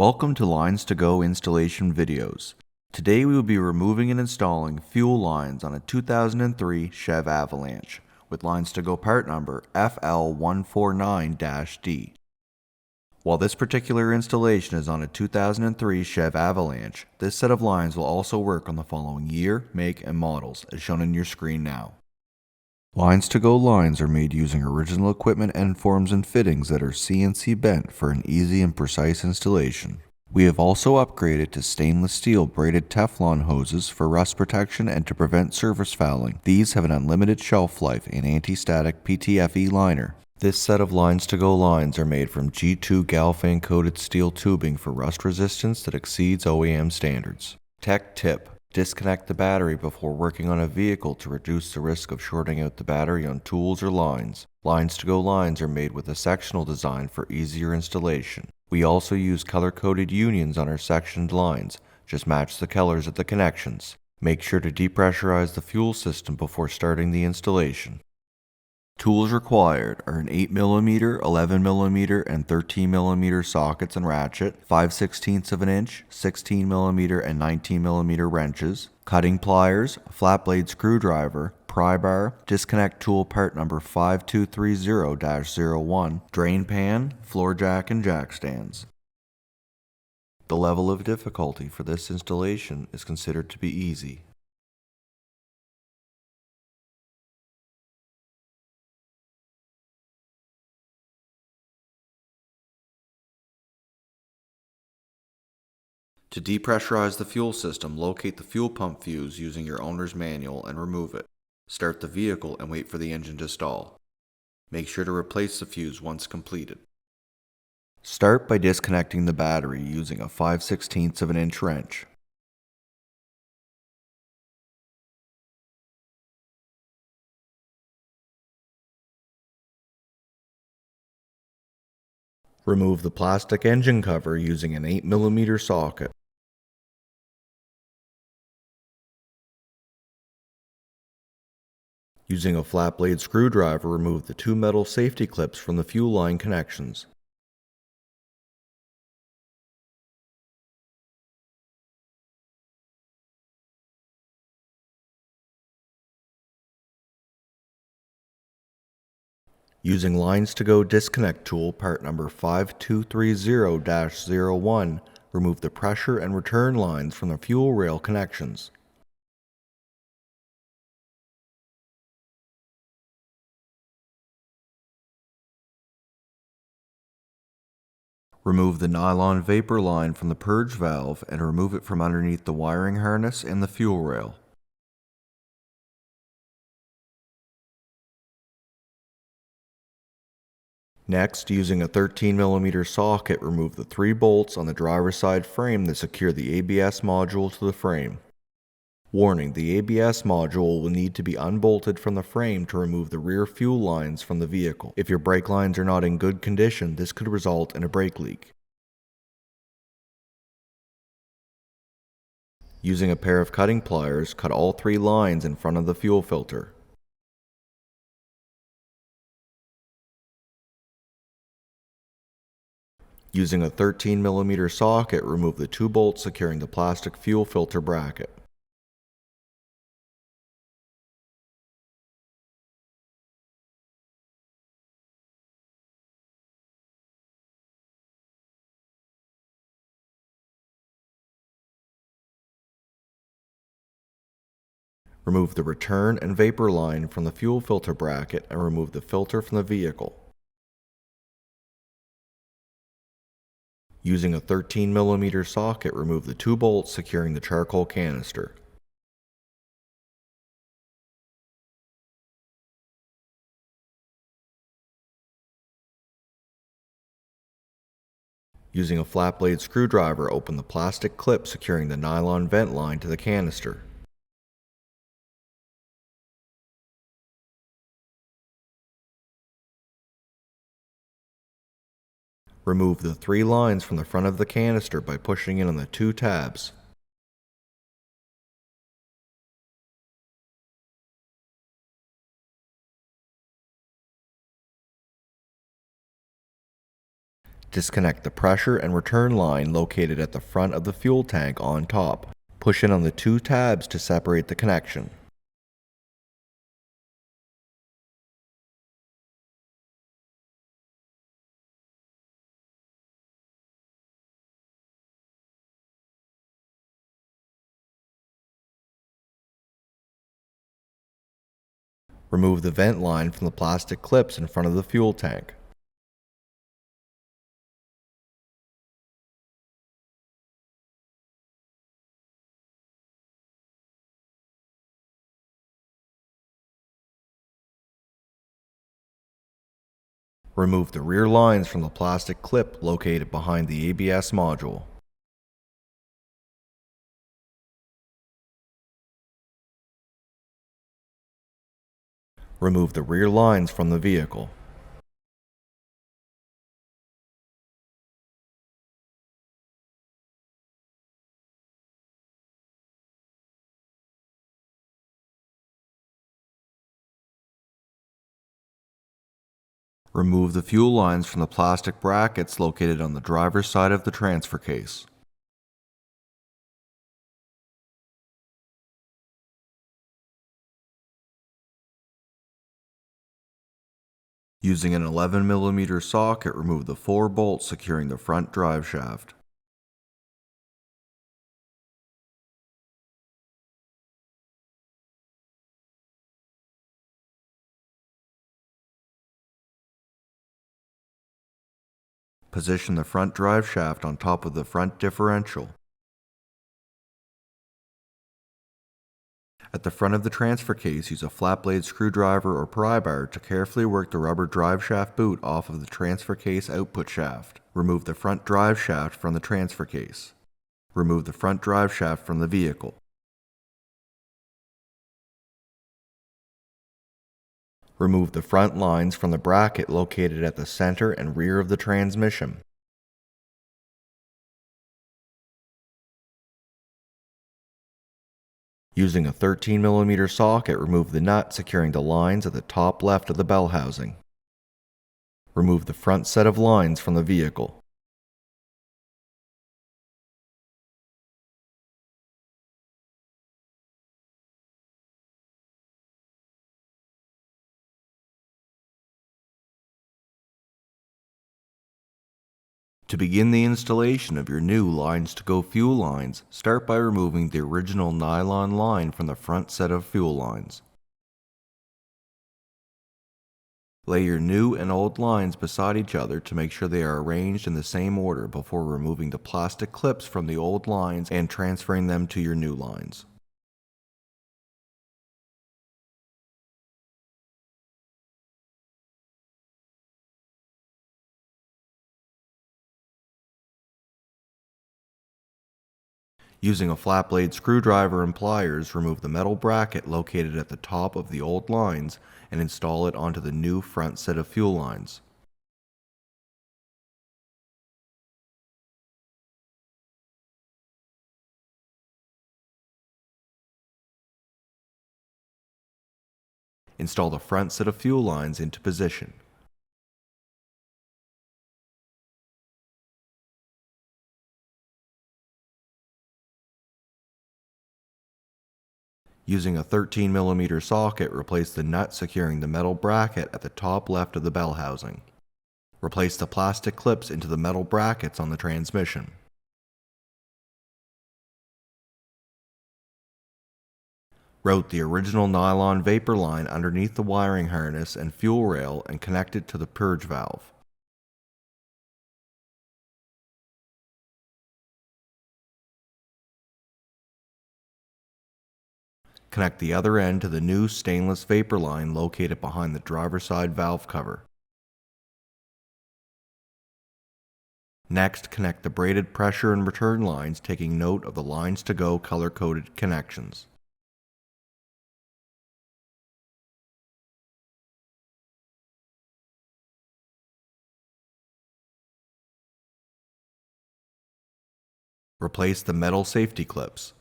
Welcome to LinesToGo installation videos. Today we will be removing and installing fuel lines on a 2003 Chevrolet Avalanche with LinesToGo part number FL149-D. While this particular installation is on a 2003 Chevrolet Avalanche, this set of lines will also work on the following year, make, and models as shown on your screen now. LinesToGo lines are made using original equipment end forms and fittings that are CNC bent for an easy and precise installation. We have also upgraded to stainless steel braided Teflon hoses for rust protection and to prevent surface fouling. These have an unlimited shelf life and anti-static PTFE liner. This set of LinesToGo lines are made from G2 Galfan coated steel tubing for rust resistance that exceeds OEM standards. Tech tip: disconnect the battery before working on a vehicle to reduce the risk of shorting out the battery on tools or lines. LinesToGo lines are made with a sectional design for easier installation. We also use color-coded unions on our sectioned lines. Just match the colors of the connections. Make sure to depressurize the fuel system before starting the installation. Tools required are an 8mm, 11mm, and 13mm sockets and ratchet, 5/16 of an inch, 16mm and 19mm wrenches, cutting pliers, a flat blade screwdriver, pry bar, disconnect tool part number 5230-01, drain pan, floor jack, and jack stands. The level of difficulty for this installation is considered to be easy. To depressurize the fuel system, locate the fuel pump fuse using your owner's manual and remove it. Start the vehicle and wait for the engine to stall. Make sure to replace the fuse once completed. Start by disconnecting the battery using a 5/16 of an inch wrench. Remove the plastic engine cover using an 8mm socket. Using a flat blade screwdriver, remove the two metal safety clips from the fuel line connections. Using LinesToGo disconnect tool part number 5230-01, remove the pressure and return lines from the fuel rail connections. Remove the nylon vapor line from the purge valve and remove it from underneath the wiring harness and the fuel rail. Next, using a 13mm socket, remove the 3 bolts on the driver's side frame that secure the ABS module to the frame. Warning: the ABS module will need to be unbolted from the frame to remove the rear fuel lines from the vehicle. If your brake lines are not in good condition, this could result in a brake leak. Using a pair of cutting pliers, cut all 3 lines in front of the fuel filter. Using a 13mm socket, remove the 2 bolts securing the plastic fuel filter bracket. Remove the return and vapor line from the fuel filter bracket and remove the filter from the vehicle. Using a 13mm socket, remove the 2 bolts securing the charcoal canister. Using a flat blade screwdriver, open the plastic clip securing the nylon vent line to the canister. Remove the 3 lines from the front of the canister by pushing in on the 2 tabs. Disconnect the pressure and return line located at the front of the fuel tank on top. Push in on the two tabs to separate the connection. Remove the vent line from the plastic clips in front of the fuel tank. Remove the rear lines from the plastic clip located behind the ABS module. Remove the rear lines from the vehicle. Remove the fuel lines from the plastic brackets located on the driver's side of the transfer case. Using an 11mm socket, remove the 4 bolts securing the front drive shaft. Position the front drive shaft on top of the front differential. At the front of the transfer case, use a flat blade screwdriver or pry bar to carefully work the rubber drive shaft boot off of the transfer case output shaft. Remove the front drive shaft from the transfer case. Remove the front drive shaft from the vehicle. Remove the front lines from the bracket located at the center and rear of the transmission. Using a 13mm socket, remove the nut securing the lines at the top left of the bell housing. Remove the front set of lines from the vehicle. To begin the installation of your new LinesToGo fuel lines, start by removing the original nylon line from the front set of fuel lines. Lay your new and old lines beside each other to make sure they are arranged in the same order before removing the plastic clips from the old lines and transferring them to your new lines. Using a flat blade screwdriver and pliers, remove the metal bracket located at the top of the old lines and install it onto the new front set of fuel lines. Install the front set of fuel lines into position. Using a 13mm socket, replace the nut securing the metal bracket at the top left of the bell housing. Replace the plastic clips into the metal brackets on the transmission. Route the original nylon vapor line underneath the wiring harness and fuel rail and connect it to the purge valve. Connect the other end to the new stainless vapor line located behind the driver's side valve cover. Next, connect the braided pressure and return lines, taking note of the LinesToGo color-coded connections. Replace the metal safety clips.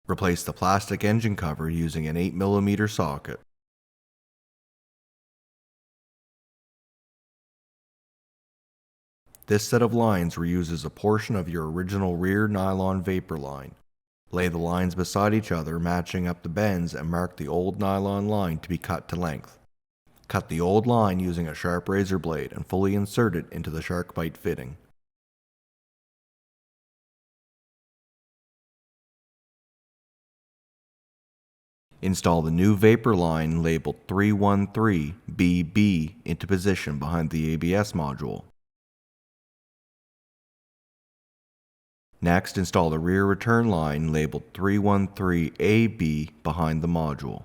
Replace the plastic engine cover using an 8mm socket. This set of lines reuses a portion of your original rear nylon vapor line. Lay the lines beside each other, matching up the bends, and mark the old nylon line to be cut to length. Cut the old line using a sharp razor blade and fully insert it into the shark bite fitting. Install the new vapor line labeled 313BB into position behind the ABS module. Next, install the rear return line labeled 313AB behind the module.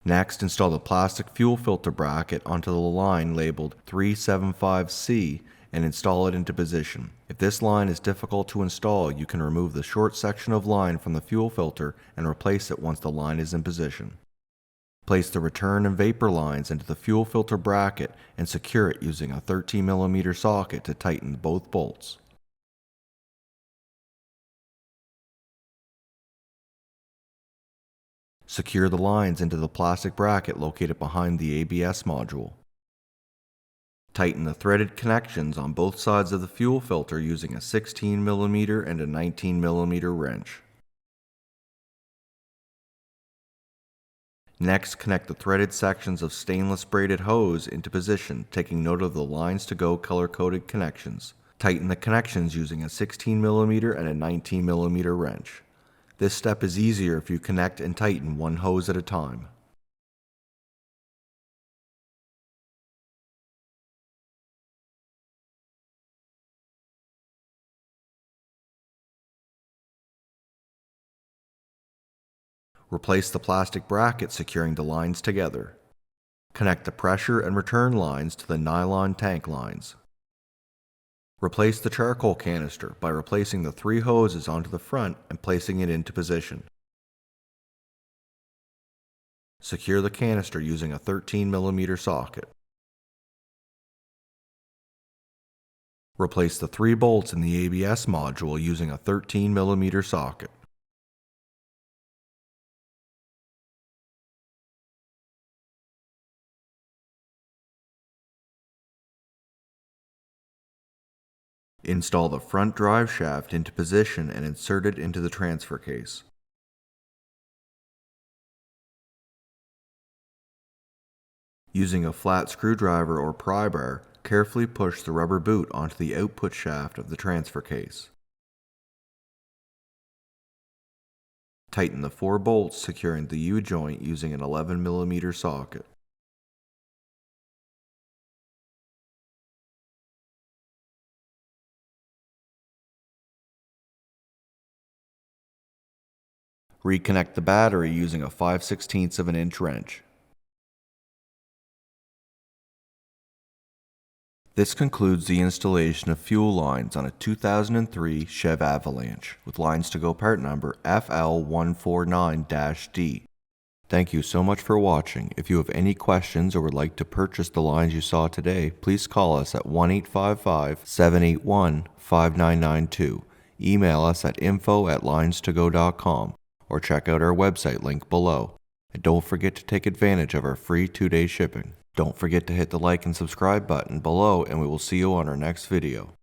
Next, install the plastic fuel filter bracket onto the line labeled 375C and install it into position. If this line is difficult to install, you can remove the short section of line from the fuel filter and replace it once the line is in position. Place the return and vapor lines into the fuel filter bracket and secure it using a 13mm socket to tighten both bolts. Secure the lines into the plastic bracket located behind the ABS module. Tighten the threaded connections on both sides of the fuel filter using a 16mm and a 19mm wrench. Next, connect the threaded sections of stainless braided hose into position, taking note of the LinesToGo color-coded connections. Tighten the connections using a 16mm and a 19mm wrench. This step is easier if you connect and tighten one hose at a time. Replace the plastic bracket securing the lines together. Connect the pressure and return lines to the nylon tank lines. Replace the charcoal canister by replacing the 3 hoses onto the front and placing it into position. Secure the canister using a 13mm socket. Replace the 3 bolts in the ABS module using a 13mm socket. Install the front drive shaft into position and insert it into the transfer case. Using a flat screwdriver or pry bar, carefully push the rubber boot onto the output shaft of the transfer case. Tighten the 4 bolts securing the U-joint using an 11mm socket. Reconnect the battery using a 5/16 of an inch wrench. This concludes the installation of fuel lines on a 2003 Chevrolet Avalanche with LinesToGo part number FL149-D. Thank you so much for watching. If you have any questions or would like to purchase the lines you saw today, please call us at 1-855-781-5992. Email us at info@linestogo.com or check out our website link below. And don't forget to take advantage of our free 2-day shipping. Don't forget to hit the like and subscribe button below, and we will see you on our next video.